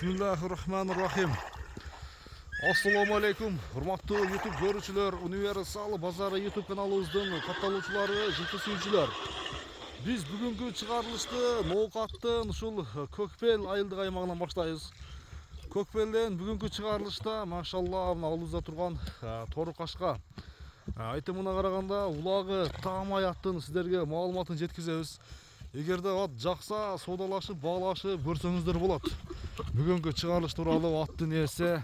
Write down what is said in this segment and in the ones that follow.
Bismillahirrahmanirrahim. Assalamu alaikum. Hurmatlı YouTube görüşçüler, Universal Bazarı YouTube kanalımızdan katılımcıları, жылқы сүйүүчүлөр. Biz bugünkü çıkarılışta Ноокаттын ушул Көкбел айылдык аймагынан баштайбыз. Көкбелден бүгүнкү чыгарылышта машалла мына алдыбызда турган тору кашка айтымына караганда улагы таамай аттын сиздерге маалыматын жеткизебиз. Эгерде ат жакса соодалашып, баалашып көрсөңүздөр болот. Бүгүнкү чыгарылыш тууралуу аттын ээси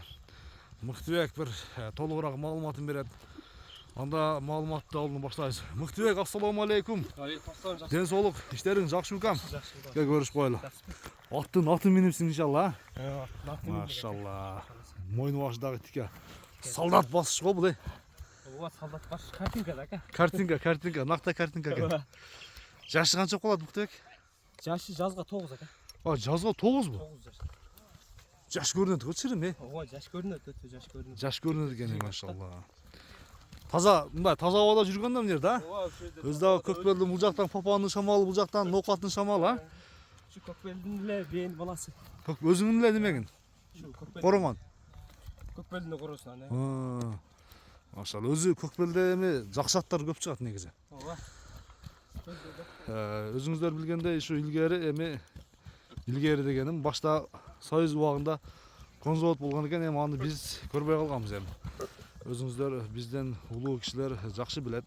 Мыктыбек бир толугураак маалыматын берет. Анда маалыматты алууну баштайбыз. Мыктыбек, ассаламу алейкум. Ден соолук, иштериң жакшы бекем? Кел көрүшүп коелу. Атын минипсиң иншалла. Машалла. Мойну башындагы тике. Солдат басыш го бул. Ооба, солдат баш. Картинка да ка. Картинка, накта картинка экен. Жашы канча болот Мыктыбек? Жашы жазга 9 ака. Жазга 9 бу? 9 жаш. Жаш көрүнөт го чырым, Ооба, жаш көрүнөт, өтө жаш көрүнөт. Жаш көрүнөт экен, машалла. Таза абада жүргөн да мына да? Ооба, Өз дагы Көкбелдин бул жактан Папанын шамалы, бул жактан Ноокаттын шамалы, а? Şu Көкбелдин эле бейин баласы. Өзүңүн эле немегин? Şu Көкбел. Коромон. Көкбелдин коросунан, Машалла, өзү Көкбелде эми жакшы аттар көп чыгат негизи. Ооба. Өзүңүздөр билгендей, ушу илгери дегеним башта Союз убагында конзавод болгон экен, эми аны биз көрбөй калганбыз эми. Өзүңүздөр бизден улуу кишилер жакшы билет.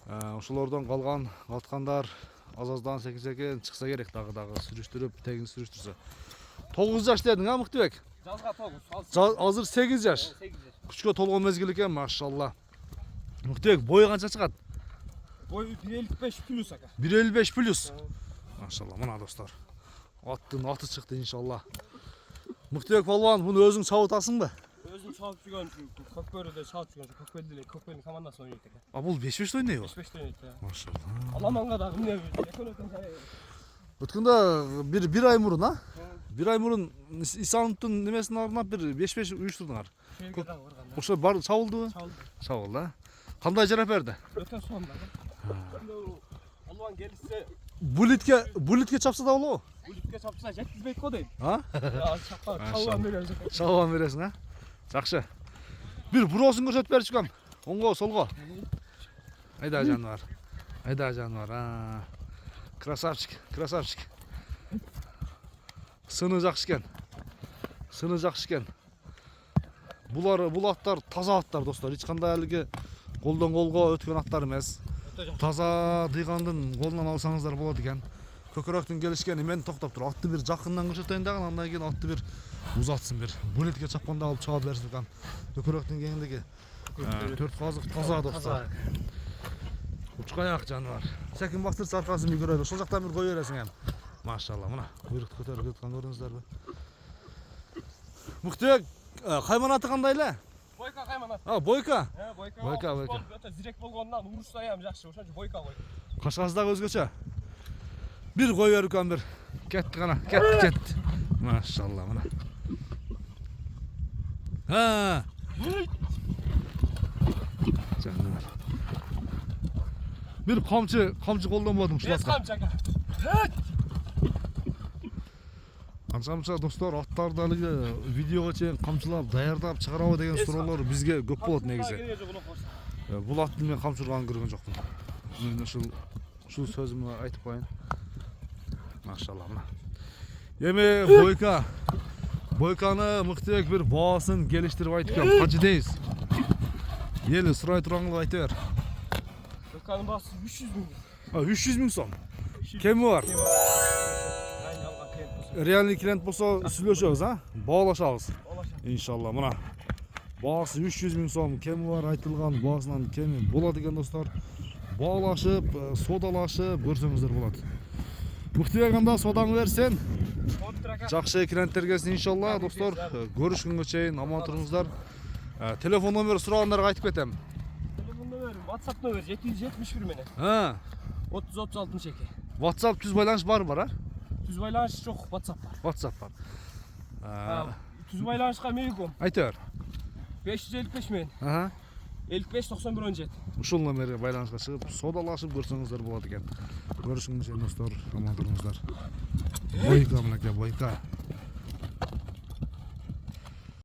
Ошолордон калган аткандар аз-аздан секен чыкса керек, дагы сүрүштүрүп, тегин сүрүштүрсө. 9 жаш дедиң, а Мыктыбек? Жазга 9. Азыр 8 жаш. 8 жаш. Күчкө толгон мезгил экен, машалла. Мыктыбек, бою канча чыгат? Бою 1.55 плюс ака. 1.55 плюс. Машалла, мына достор. Аттын аты чыкты иншалла. Мыктыбек балбан, муну өзүң чабытасыңбы? Өзүм чалып жүргөн Көкбөрүдө чалып жүргөн Көкбелдин командасы ойнойт экен. А бул 5-5 ойнойбу? 5-5 ойнойт. Машалла. Аламанга дагы эмне экөөнүн Өткөндө бир ай мурун, а? Бир ай мурун Исановдун немесин арнап бир 5-5 уюштурдуңар. Ошо бар чабылдыбы? Чабылды, а? Кандай жарап берди? Өтө сонда. Албан келишсе Булитке чапса да болобу? Булитке чапса жеткизбейт го дейм. А? Чалбан беребиз. Чалбан бересиң, а? Жакшы. Бир буросун көрсөтүп берчү кам. Оңго, солго. Айда жаныбар. Красавчик. Сыны жакшы экен. Бул аттар таза аттар достор. Эч кандай элге колдон колго өткөн аттар эмес. Таза дыйгандын колунан алсаңыздар болот экен. Көкөрөктүн келишкени мен токтоп туруп атты бир жакындан көрсөтөйүн дагы, андан кийин атты бир узатсын бир. Булетке чапканда алып чыга берсин экен. Көкөрөктүн кеңдиги 4 казык таза достор. Учкаяк жаныбар. Секин бастырса аркасын бир көрөлү. Ошол жактан бир кой бересиң эми. Машалла, мына буйрукту көтөрүп жаткан көрдүңүздөрбү? Мыктыбек, кайманаты кандай эле? Бойка кайманат. Бойка. Бойка. Өтө зирек болгондон урушсай ham жакшы. Ошончо бойка кой. Кашкасы дагы өзгөчө. Бир кой берип кам бир. Кетти гана, кетти. Машалла, мына. Жаныбар. Бир камчы колдонбодуң ушул атка. Камчы ака. Канчамча достор, аттарды алыгы видеого чейин камчылап, даярдап чыгарабы деген суроолор бизге көп болот негизи. Бул аттын мен камчы урганын көргөн жокмун. Мен ушул сөзүмдү айтып коеюн. Машалла, мына. Эми Бойканы Мыктыбек бир баасын келиштирип айтып экен. Канча дейбиз? Эл сурай тургаңды айта бер. Бойканын баасы 300 миң. 300 миң сом. Кеми бар? Реальный клиент болсо сүйлөшөбүз, а? Баалашабыз. Иншалла, мына. Баасы 300 миң сом, кеми бар айтылган баасынан кеми болот экен достор. Баалашып, соодалашып көрсөңүздөр болот. Мыктыбек анда соодаңы берсин. Жакшы клиенттер келсин иншалла достор. Көрүшкөнгө чейин аман туруңуздар. Телефон номер сурагандарга айтып кетем. Телефон номери WhatsApp номер 771 менен. 30-36-2. WhatsApp түз байланыш бар, а? Түз байланыш жок, WhatsApp бар. WhatsApp бар. Түз байланышка мейлком. Айта бер. 555 менен. 55-91-17. Ушул номерге байланышка чыгып, соодалашып көрсөңүздөр болот экен. Көрүшүңүз достор, аман туруңуздар. Бойка мынакей, бойка.